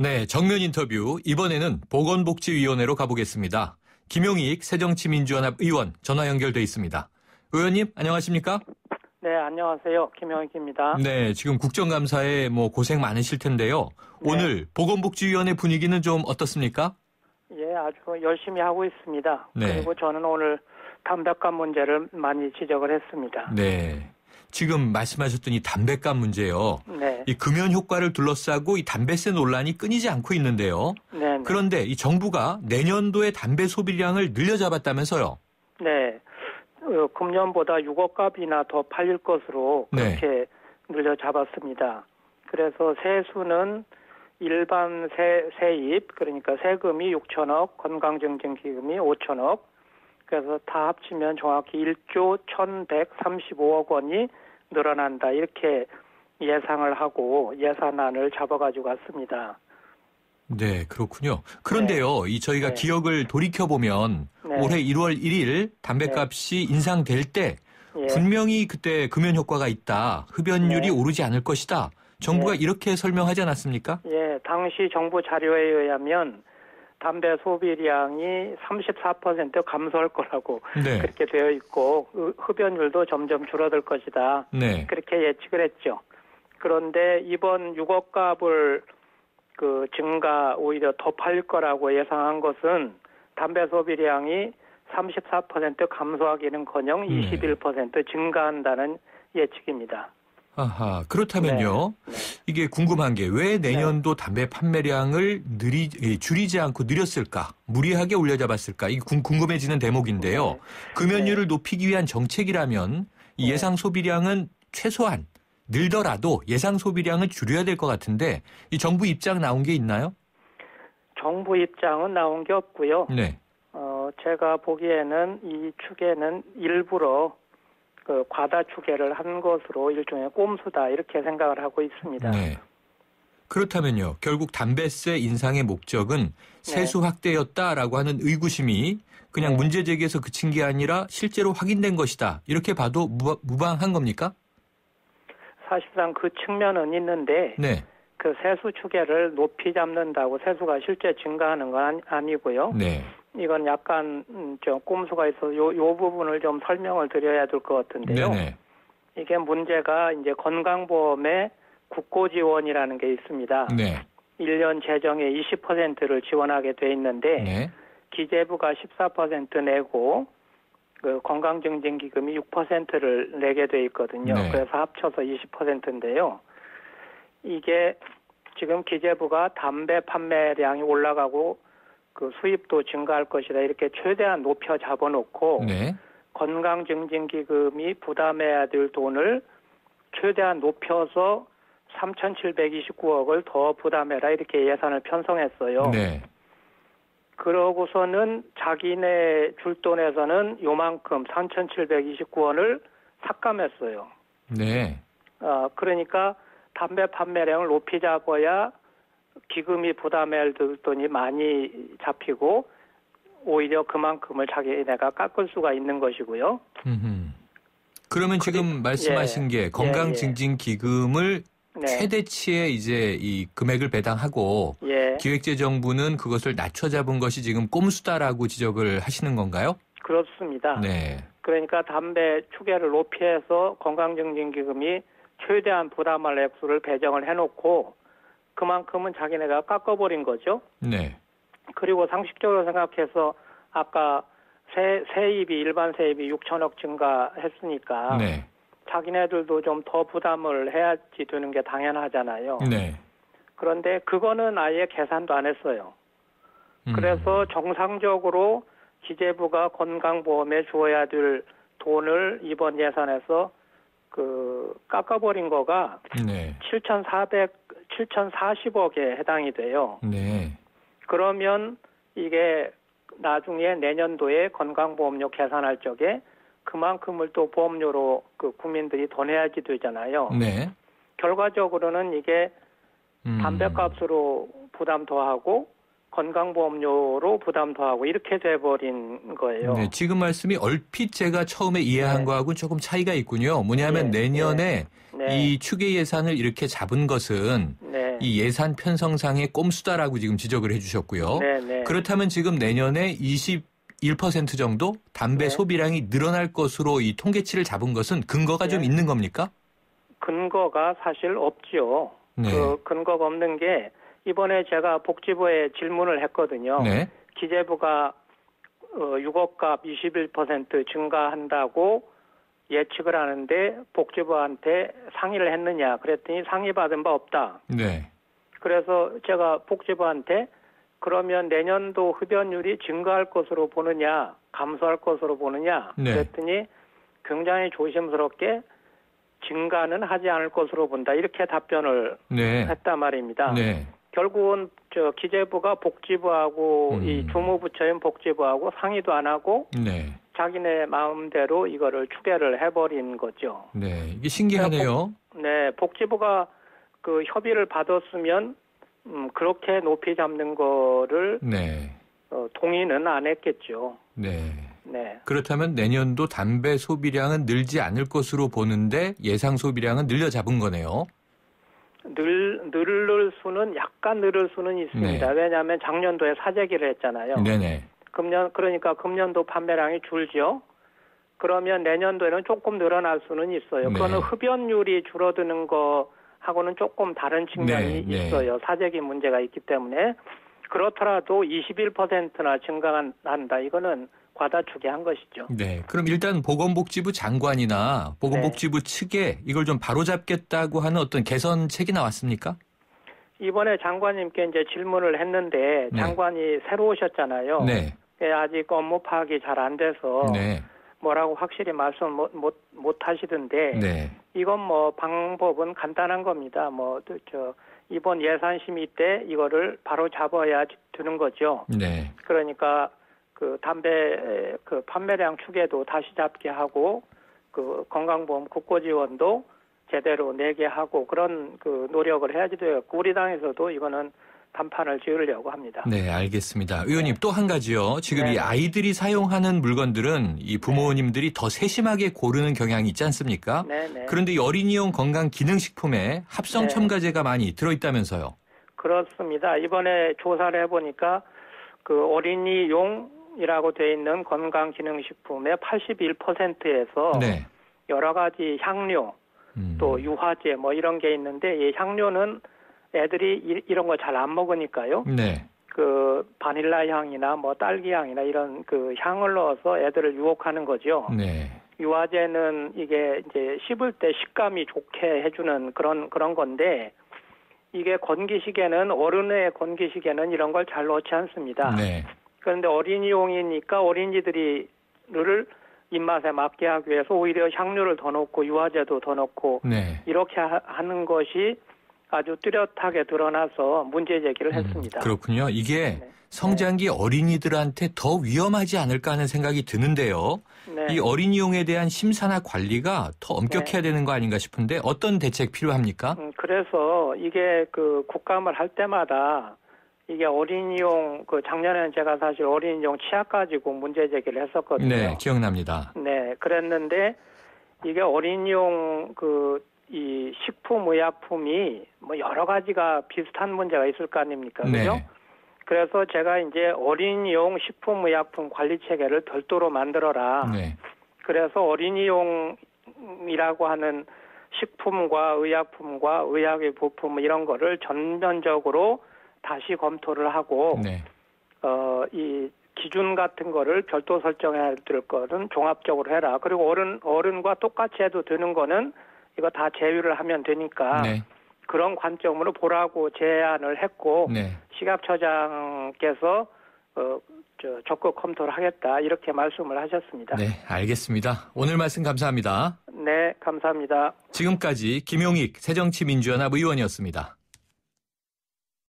네, 정면 인터뷰. 이번에는 보건복지위원회로 가보겠습니다. 김용익 새정치민주연합 의원 전화 연결돼 있습니다. 의원님, 안녕하십니까? 네, 안녕하세요. 김용익입니다. 네, 지금 국정감사에 고생 많으실 텐데요. 네. 오늘 보건복지위원회 분위기는 좀 어떻습니까? 예, 아주 열심히 하고 있습니다. 네. 그리고 저는 오늘 담배값 문제를 많이 지적을 했습니다. 네. 지금 말씀하셨던 이 담배값 문제요. 네. 이 금연 효과를 둘러싸고 이 담배세 논란이 끊이지 않고 있는데요. 네. 그런데 이 정부가 내년도에 담배 소비량을 늘려잡았다면서요. 네. 금년보다 6억 값이나 더 팔릴 것으로 그렇게 늘려잡았습니다. 그래서 세수는 일반 세입, 그러니까 세금이 6천억, 건강증진기금이 5천억, 그래서 다 합치면 정확히 1조 1,135억 원이 늘어난다. 이렇게 예상을 하고 예산안을 잡아가지고 왔습니다. 네, 그렇군요. 그런데요, 네. 저희가 네. 기억을 돌이켜보면 네. 올해 1월 1일 담배값이 인상될 때 예. 분명히 그때 금연 효과가 있다. 흡연율이 네. 오르지 않을 것이다. 정부가 이렇게 설명하지 않았습니까? 예, 당시 정부 자료에 의하면 담배 소비량이 34% 감소할 거라고 네. 그렇게 되어 있고 흡연율도 점점 줄어들 것이다. 네. 그렇게 예측을 했죠. 그런데 이번 6억 값을 증가 오히려 더 팔릴 거라고 예상한 것은 담배 소비량이 34% 감소하기는커녕 21% 증가한다는 예측입니다. 아하, 그렇다면요. 네. 이게 궁금한 게 왜 내년도 담배 판매량을 줄이지 않고 늘렸을까? 무리하게 올려잡았을까? 이게 궁금해지는 대목인데요. 금연율을 높이기 위한 정책이라면 이 예상 소비량은 최소한 늘더라도 예상 소비량을 줄여야 될 것 같은데 이 정부 입장 나온 게 있나요? 정부 입장은 나온 게 없고요. 네. 제가 보기에는 이 추계는 일부러 과다 추계를 한 것으로 일종의 꼼수다 이렇게 생각을 하고 있습니다. 네. 그렇다면요. 결국 담배세 인상의 목적은 세수 확대였다라고 하는 의구심이 그냥 문제 제기에서 그친 게 아니라 실제로 확인된 것이다. 이렇게 봐도 무방한 겁니까? 사실상 그 측면은 있는데 그 세수 추계를 높이 잡는다고 세수가 실제 증가하는 건 아니고요. 네. 이건 약간 좀 꼼수가 있어서 요 부분을 좀 설명을 드려야 될 것 같은데요. 네네. 이게 문제가 이제 건강보험의 국고지원이라는 게 있습니다. 네. 1년 재정의 20%를 지원하게 돼 있는데 기재부가 14% 내고 건강증진기금이 6%를 내게 돼 있거든요. 그래서 합쳐서 20%인데요. 이게 지금 기재부가 담배 판매량이 올라가고 수입도 증가할 것이다 이렇게 최대한 높여 잡아놓고 건강증진기금이 부담해야 될 돈을 최대한 높여서 3,729억을 더 부담해라 이렇게 예산을 편성했어요. 그러고서는 자기네 줄 돈에서는 요만큼 3,729원을 삭감했어요. 그러니까 담배 판매량을 높이 잡아야 기금이 부담해야 될 돈이 많이 잡히고 오히려 그만큼을 자기네가 깎을 수가 있는 것이고요. 그러면 지금 말씀하신 게 건강증진기금을 최대치의 이제 이 금액을 배당하고 기획재정부는 그것을 낮춰 잡은 것이 지금 꼼수다라고 지적을 하시는 건가요? 그렇습니다. 그러니까 담배 추계를 높이 해서 건강증진기금이 최대한 부담할 액수를 배정을 해놓고 그만큼은 자기네가 깎아버린 거죠. 그리고 상식적으로 생각해서 아까 세입이 일반 세입이 6천억 증가했으니까 자기네들도 좀 더 부담을 해야지 되는 게 당연하잖아요. 그런데 그거는 아예 계산도 안 했어요. 그래서 정상적으로 기재부가 건강보험에 주어야 될 돈을 이번 예산에서 깎아버린 거가 7,040억에 해당이 돼요. 그러면 이게 나중에 내년도에 건강보험료 계산할 적에 그만큼을 또 보험료로 국민들이 더 내야지 되잖아요. 결과적으로는 이게 담배값으로 부담 더하고 건강보험료로 부담 더하고 이렇게 돼버린 거예요. 지금 말씀이 얼핏 제가 처음에 이해한 거하고는 조금 차이가 있군요. 뭐냐면 내년에 이 추계 예산을 이렇게 잡은 것은 이 예산 편성상의 꼼수다라고 지금 지적을 해주셨고요. 네네. 그렇다면 지금 내년에 21% 정도 담배 네. 소비량이 늘어날 것으로 이 통계치를 잡은 것은 근거가 좀 있는 겁니까? 근거가 사실 없죠. 네. 그 근거가 없는 게 이번에 제가 복지부에 질문을 했거든요. 네. 기재부가 6억값 21% 증가한다고 예측을 하는데 복지부한테 상의를 했느냐 그랬더니 상의받은 바 없다. 네. 그래서 제가 복지부한테 그러면 내년도 흡연율이 증가할 것으로 보느냐 감소할 것으로 보느냐 네. 그랬더니 굉장히 조심스럽게 증가는 하지 않을 것으로 본다 이렇게 답변을 네. 했단 말입니다. 네. 결국은 기재부가 복지부하고 이 주무부처인 복지부하고 상의도 안 하고 네. 자기네 마음대로 이거를 추계를 해버린 거죠. 네. 이게 신기하네요. 네, 복지부가 그 협의를 받았으면 그렇게 높이 잡는 거를 네. 동의는 안 했겠죠. 네. 네. 그렇다면 내년도 담배 소비량은 늘지 않을 것으로 보는데 예상 소비량은 늘려 잡은 거네요. 늘을 수는 약간 늘을 수는 있습니다. 네. 왜냐하면 작년도에 사재기를 했잖아요. 네네. 그러니까 금년도 판매량이 줄죠. 그러면 내년도에는 조금 늘어날 수는 있어요. 네. 그거는 흡연율이 줄어드는 거하고는 조금 다른 측면이 네. 있어요. 사재기 문제가 있기 때문에. 그렇더라도 21%나 증가한다. 이거는 과다추계 한 것이죠. 네. 그럼 일단 보건복지부 장관이나 보건복지부 측에 이걸 좀 바로잡겠다고 하는 어떤 개선책이 나왔습니까? 이번에 장관님께 이제 질문을 했는데 장관이 새로 오셨잖아요. 네. 아직 업무 파악이 잘 안 돼서 네. 뭐라고 확실히 말씀 못 하시던데 네. 이건 뭐 방법은 간단한 겁니다. 이번 예산 심의 때 이거를 바로 잡아야 되는 거죠. 네. 그러니까 그 담배 그 판매량 추계도 다시 잡게 하고 그 건강보험 국고지원도 제대로 내게 하고 그런 그 노력을 해야지 되겠고 우리 당에서도 이거는 단판을 지으려고 합니다. 네, 알겠습니다. 의원님 또 한 가지요. 지금 네. 이 아이들이 사용하는 물건들은 이 부모님들이 더 세심하게 고르는 경향이 있지 않습니까? 네네. 그런데 이 어린이용 건강기능식품에 합성 첨가제가 많이 들어있다면서요. 그렇습니다. 이번에 조사를 해보니까 그 어린이용이라고 돼 있는 건강기능식품의 81%에서 네. 여러 가지 향료 또 유화제 뭐 이런 게 있는데 이 향료는 애들이 이런 거 잘 안 먹으니까요. 네. 그 바닐라 향이나 뭐 딸기 향이나 이런 그 향을 넣어서 애들을 유혹하는 거죠. 네. 유화제는 이게 이제 씹을 때 식감이 좋게 해주는 그런 건데 이게 건기식에는 어른의 건기식에는 이런 걸 잘 넣지 않습니다. 네. 그런데 어린이용이니까 어린이들을 입맛에 맞게 하기 위해서 오히려 향료를 더 넣고 유화제도 더 넣고 네. 이렇게 하는 것이 아주 뚜렷하게 드러나서 문제 제기를 했습니다. 그렇군요. 이게 성장기 어린이들한테 더 위험하지 않을까 하는 생각이 드는데요. 네. 이 어린이용에 대한 심사나 관리가 더 엄격해야 되는 거 아닌가 싶은데 어떤 대책 필요합니까? 그래서 이게 그 국감을 할 때마다 이게 어린이용 작년에는 제가 사실 어린이용 치약 가지고 문제 제기를 했었거든요. 네, 기억납니다. 네, 그랬는데 이게 어린이용 이 식품의약품이 뭐 여러 가지가 비슷한 문제가 있을 거 아닙니까? 그죠? 네. 그래서 제가 이제 어린이용 식품의약품 관리 체계를 별도로 만들어라. 네. 그래서 어린이용이라고 하는 식품과 의약품과 의학의 부품 이런 거를 전면적으로 다시 검토를 하고 네. 이 기준 같은 거를 별도 설정해야 될 거는 종합적으로 해라. 그리고 어른과 똑같이 해도 되는 거는 이거 다 제휴를 하면 되니까 네. 그런 관점으로 보라고 제안을 했고 네. 식약처장께서 적극 검토를 하겠다 이렇게 말씀을 하셨습니다. 네, 알겠습니다. 오늘 말씀 감사합니다. 네, 감사합니다. 지금까지 김용익 새정치민주연합 의원이었습니다.